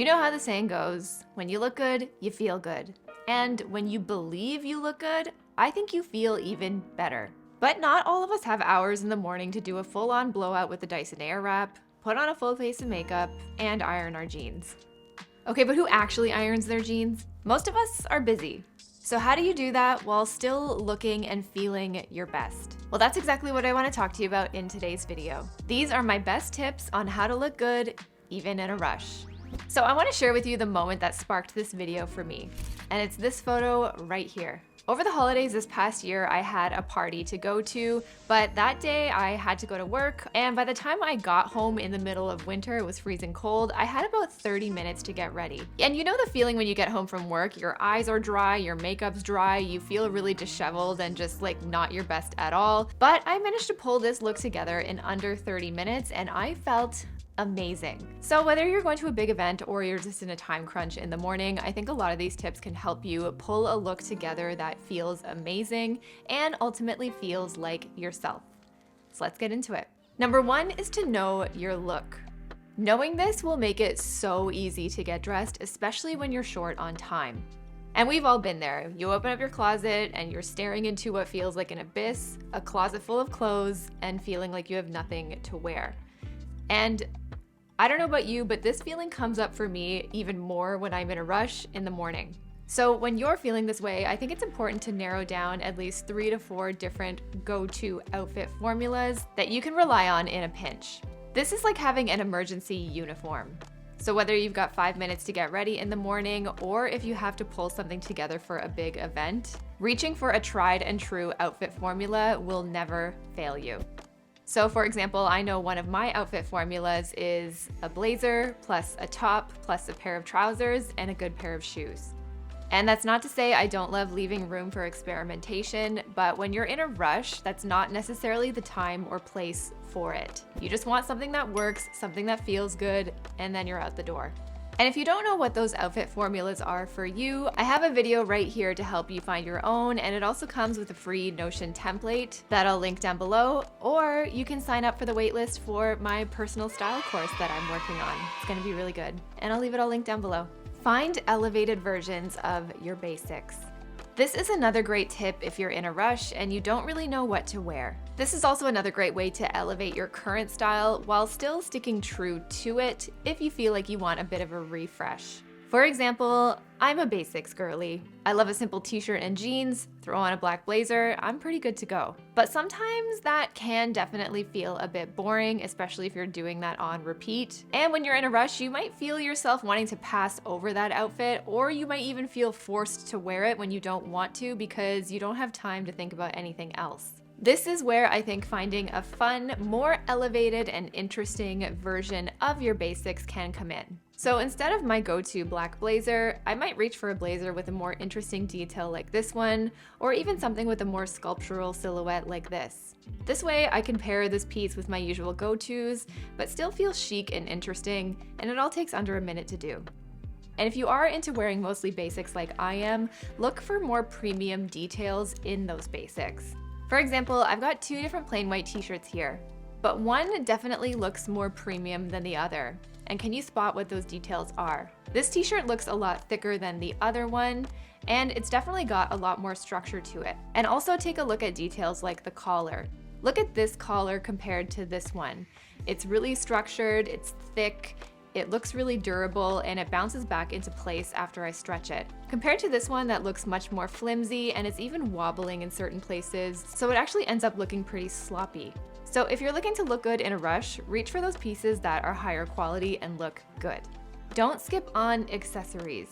You know how the saying goes, when you look good, you feel good. And when you believe you look good, I think you feel even better. But not all of us have hours in the morning to do a full-on blowout with a Dyson Airwrap, put on a full face of makeup, and iron our jeans. Okay, but who actually irons their jeans? Most of us are busy. So how do you do that while still looking and feeling your best? Well, that's exactly what I want to talk to you about in today's video. These are my best tips on how to look good, even in a rush. So I want to share with you the moment that sparked this video for me. And it's this photo right here. Over the holidays this past year, I had a party to go to, but that day I had to go to work, and by the time I got home in the middle of winter, it was freezing cold, I had about 30 minutes to get ready. And you know the feeling when you get home from work, your eyes are dry, your makeup's dry, you feel really disheveled and just like not your best at all. But I managed to pull this look together in under 30 minutes and I felt amazing. So whether you're going to a big event or you're just in a time crunch in the morning, I think a lot of these tips can help you pull a look together that feels amazing and ultimately feels like yourself. So let's get into it. Number one is to know your look. Knowing this will make it so easy to get dressed, especially when you're short on time. And we've all been there. You open up your closet and you're staring into what feels like an abyss, a closet full of clothes, and feeling like you have nothing to wear. And I don't know about you, but this feeling comes up for me even more when I'm in a rush in the morning. So when you're feeling this way, I think it's important to narrow down at least 3 to 4 different go-to outfit formulas that you can rely on in a pinch. This is like having an emergency uniform. So whether you've got 5 minutes to get ready in the morning or if you have to pull something together for a big event, reaching for a tried and true outfit formula will never fail you. So for example, I know one of my outfit formulas is a blazer plus a top plus a pair of trousers and a good pair of shoes. And that's not to say I don't love leaving room for experimentation, but when you're in a rush, that's not necessarily the time or place for it. You just want something that works, something that feels good, and then you're out the door. And if you don't know what those outfit formulas are for you, I have a video right here to help you find your own, and it also comes with a free Notion template that I'll link down below, or you can sign up for the waitlist for my personal style course that I'm working on. It's gonna be really good, and I'll leave it all linked down below. Find elevated versions of your basics. This is another great tip if you're in a rush and you don't really know what to wear. This is also another great way to elevate your current style while still sticking true to it if you feel like you want a bit of a refresh. For example, I'm a basics girly. I love a simple t-shirt and jeans, throw on a black blazer, I'm pretty good to go. But sometimes that can definitely feel a bit boring, especially if you're doing that on repeat. And when you're in a rush, you might feel yourself wanting to pass over that outfit, or you might even feel forced to wear it when you don't want to because you don't have time to think about anything else. This is where I think finding a fun, more elevated and interesting version of your basics can come in. So instead of my go-to black blazer, I might reach for a blazer with a more interesting detail like this one, or even something with a more sculptural silhouette like this. This way I can pair this piece with my usual go-tos, but still feel chic and interesting, and it all takes under a minute to do. And if you are into wearing mostly basics like I am, look for more premium details in those basics. For example, I've got 2 different plain white t-shirts here, but one definitely looks more premium than the other. And can you spot what those details are? This t-shirt looks a lot thicker than the other one, and it's definitely got a lot more structure to it. And also take a look at details like the collar. Look at this collar compared to this one. It's really structured, it's thick, it looks really durable, and it bounces back into place after I stretch it. Compared to this one that looks much more flimsy and it's even wobbling in certain places, so it actually ends up looking pretty sloppy. So if you're looking to look good in a rush, reach for those pieces that are higher quality and look good. Don't skip on accessories.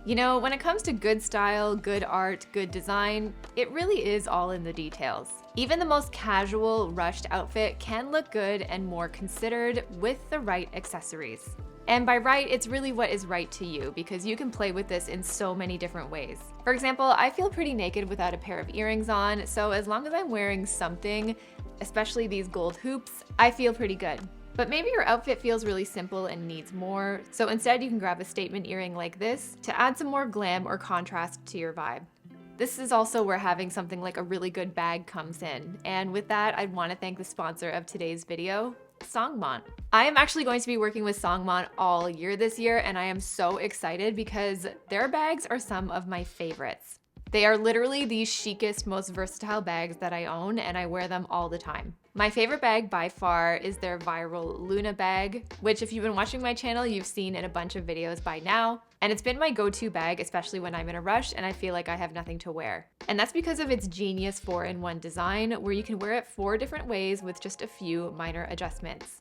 You know, when it comes to good style, good art, good design, it really is all in the details. Even the most casual, rushed outfit can look good and more considered with the right accessories. And by right, it's really what is right to you because you can play with this in so many different ways. For example, I feel pretty naked without a pair of earrings on, so as long as I'm wearing something, especially these gold hoops, I feel pretty good. But maybe your outfit feels really simple and needs more, so instead you can grab a statement earring like this to add some more glam or contrast to your vibe. This is also where having something like a really good bag comes in. And with that, I'd want to thank the sponsor of today's video, Songmont. I am actually going to be working with Songmont all year this year, and I am so excited because their bags are some of my favorites. They are literally the chicest, most versatile bags that I own, and I wear them all the time. My favorite bag by far is their viral Luna bag, which if you've been watching my channel, you've seen in a bunch of videos by now. And it's been my go-to bag, especially when I'm in a rush and I feel like I have nothing to wear. And that's because of its genius 4-in-1 design, where you can wear it 4 different ways with just a few minor adjustments.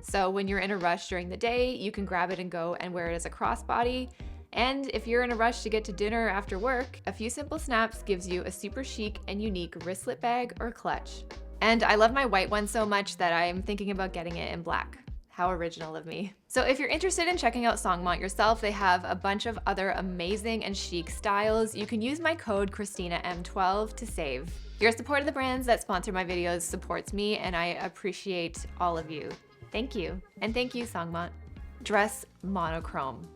So when you're in a rush during the day, you can grab it and go and wear it as a crossbody. And if you're in a rush to get to dinner after work, a few simple snaps gives you a super chic and unique wristlet bag or clutch. And I love my white one so much that I'm thinking about getting it in black. How original of me. So if you're interested in checking out Songmont yourself, they have a bunch of other amazing and chic styles. You can use my code ChristinaM12 to save. Your support of the brands that sponsor my videos supports me, and I appreciate all of you. Thank you. And thank you, Songmont. Dress monochrome.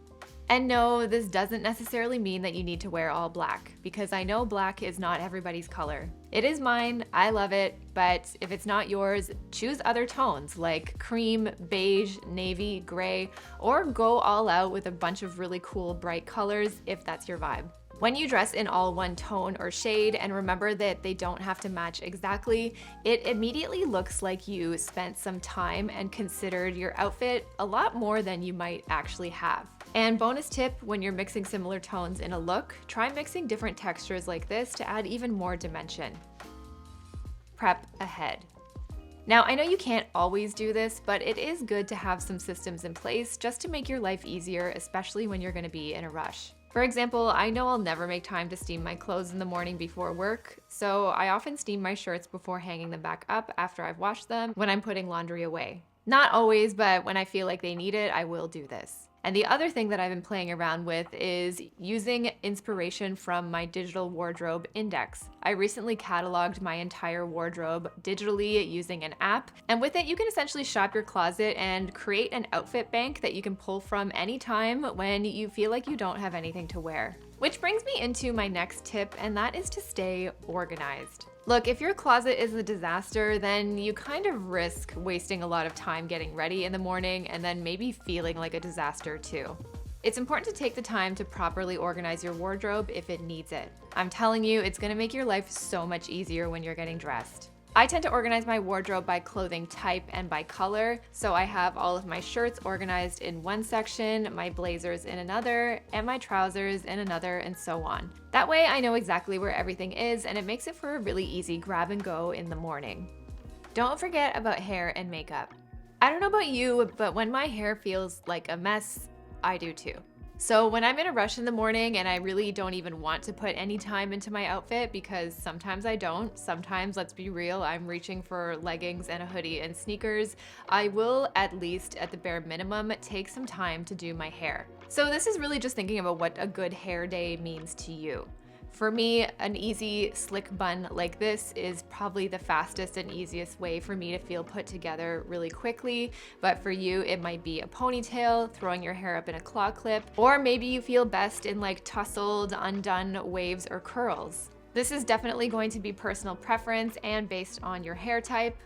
And no, this doesn't necessarily mean that you need to wear all black, because I know black is not everybody's color. It is mine, I love it, but if it's not yours, choose other tones like cream, beige, navy, gray, or go all out with a bunch of really cool bright colors if that's your vibe. When you dress in all one tone or shade, and remember that they don't have to match exactly, it immediately looks like you spent some time and considered your outfit a lot more than you might actually have. And bonus tip, when you're mixing similar tones in a look, try mixing different textures like this to add even more dimension. Prep ahead. Now, I know you can't always do this, but it is good to have some systems in place just to make your life easier, especially when you're going to be in a rush. For example, I know I'll never make time to steam my clothes in the morning before work, so I often steam my shirts before hanging them back up after I've washed them when I'm putting laundry away. Not always, but when I feel like they need it, I will do this. And the other thing that I've been playing around with is using inspiration from my digital wardrobe index. I recently cataloged my entire wardrobe digitally using an app, and with it you can essentially shop your closet and create an outfit bank that you can pull from anytime when you feel like you don't have anything to wear. Which brings me into my next tip, and that is to stay organized. Look, if your closet is a disaster, then you kind of risk wasting a lot of time getting ready in the morning and then maybe feeling like a disaster too. It's important to take the time to properly organize your wardrobe if it needs it. I'm telling you, it's gonna make your life so much easier when you're getting dressed. I tend to organize my wardrobe by clothing type and by color, so I have all of my shirts organized in one section, my blazers in another, and my trousers in another, and so on. That way I know exactly where everything is, and it makes it for a really easy grab and go in the morning. Don't forget about hair and makeup. I don't know about you, but when my hair feels like a mess, I do too. So when I'm in a rush in the morning and I really don't even want to put any time into my outfit, because sometimes I don't, sometimes, let's be real, I'm reaching for leggings and a hoodie and sneakers, I will, at least at the bare minimum, take some time to do my hair. So this is really just thinking about what a good hair day means to you. For me, an easy slick bun like this is probably the fastest and easiest way for me to feel put together really quickly, but for you it might be a ponytail, throwing your hair up in a claw clip, or maybe you feel best in like tousled, undone waves or curls. This is definitely going to be personal preference and based on your hair type,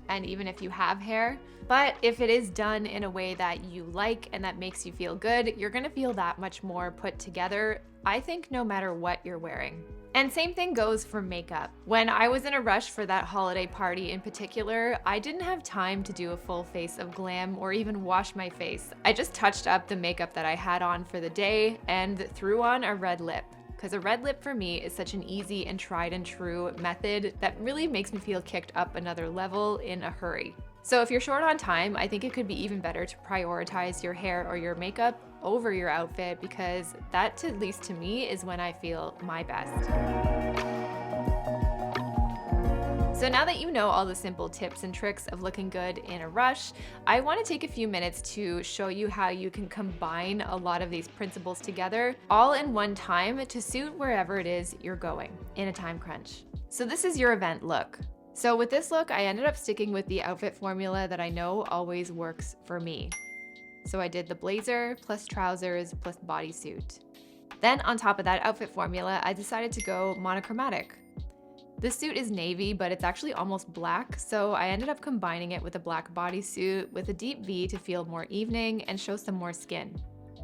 and even if you have hair. But if it is done in a way that you like and that makes you feel good, you're gonna feel that much more put together, I think, no matter what you're wearing. And same thing goes for makeup. When I was in a rush for that holiday party in particular, I didn't have time to do a full face of glam or even wash my face. I just touched up the makeup that I had on for the day and threw on a red lip. Because a red lip for me is such an easy and tried and true method that really makes me feel kicked up another level in a hurry. So if you're short on time, I think it could be even better to prioritize your hair or your makeup over your outfit, because that, at least to me, is when I feel my best. So now that you know all the simple tips and tricks of looking good in a rush, I want to take a few minutes to show you how you can combine a lot of these principles together all in one time to suit wherever it is you're going in a time crunch. So this is your event look. So with this look, I ended up sticking with the outfit formula that I know always works for me. So I did the blazer plus trousers plus bodysuit. Then on top of that outfit formula, I decided to go monochromatic. This suit is navy, but it's actually almost black, so I ended up combining it with a black bodysuit with a deep V to feel more evening and show some more skin.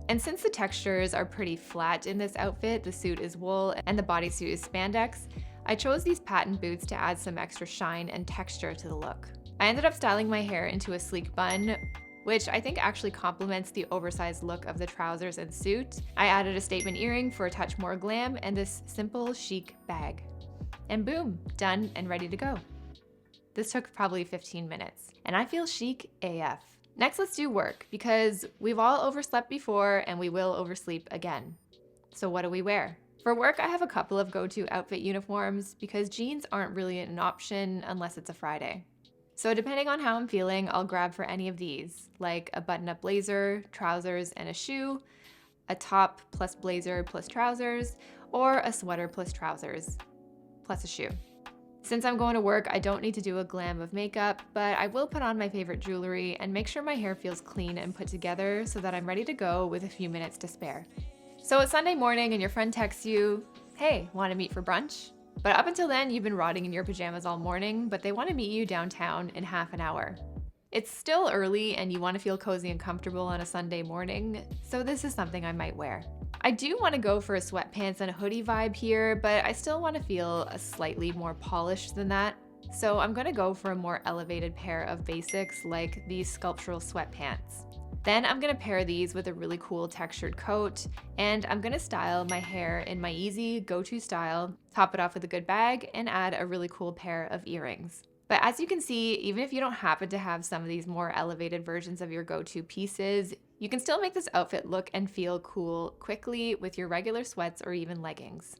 And since the textures are pretty flat in this outfit, the suit is wool and the bodysuit is spandex, I chose these patent boots to add some extra shine and texture to the look. I ended up styling my hair into a sleek bun, which I think actually complements the oversized look of the trousers and suit. I added a statement earring for a touch more glam and this simple chic bag. And boom, done and ready to go. This took probably 15 minutes, and I feel chic AF. Next, let's do work, because we've all overslept before and we will oversleep again. So what do we wear? For work, I have a couple of go-to outfit uniforms because jeans aren't really an option unless it's a Friday. So depending on how I'm feeling, I'll grab for any of these, like a button-up blazer, trousers, and a shoe, a top plus blazer plus trousers, or a sweater plus trousers, plus a shoe. Since I'm going to work, I don't need to do a glam of makeup, but I will put on my favorite jewelry and make sure my hair feels clean and put together so that I'm ready to go with a few minutes to spare. So it's Sunday morning and your friend texts you, hey, want to meet for brunch? But up until then, you've been rotting in your pajamas all morning, but they want to meet you downtown in half an hour. It's still early and you want to feel cozy and comfortable on a Sunday morning, so this is something I might wear. I do want to go for a sweatpants and a hoodie vibe here, but I still want to feel a slightly more polished than that. So I'm going to go for a more elevated pair of basics like these sculptural sweatpants. Then I'm going to pair these with a really cool textured coat, and I'm going to style my hair in my easy go-to style, top it off with a good bag, and add a really cool pair of earrings. But as you can see, even if you don't happen to have some of these more elevated versions of your go-to pieces, you can still make this outfit look and feel cool quickly with your regular sweats or even leggings.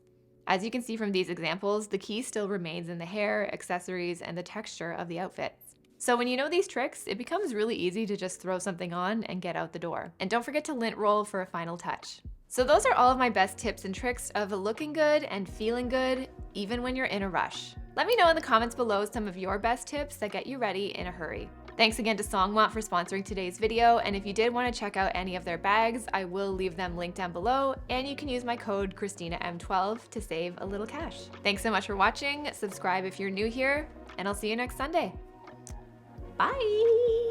As you can see from these examples, the key still remains in the hair, accessories, and the texture of the outfits. So when you know these tricks, it becomes really easy to just throw something on and get out the door. And don't forget to lint roll for a final touch. So those are all of my best tips and tricks of looking good and feeling good, even when you're in a rush. Let me know in the comments below some of your best tips that get you ready in a hurry. Thanks again to Songmont for sponsoring today's video, and if you did want to check out any of their bags, I will leave them linked down below, and you can use my code ChristinaM12 to save a little cash. Thanks so much for watching, subscribe if you're new here, and I'll see you next Sunday. Bye!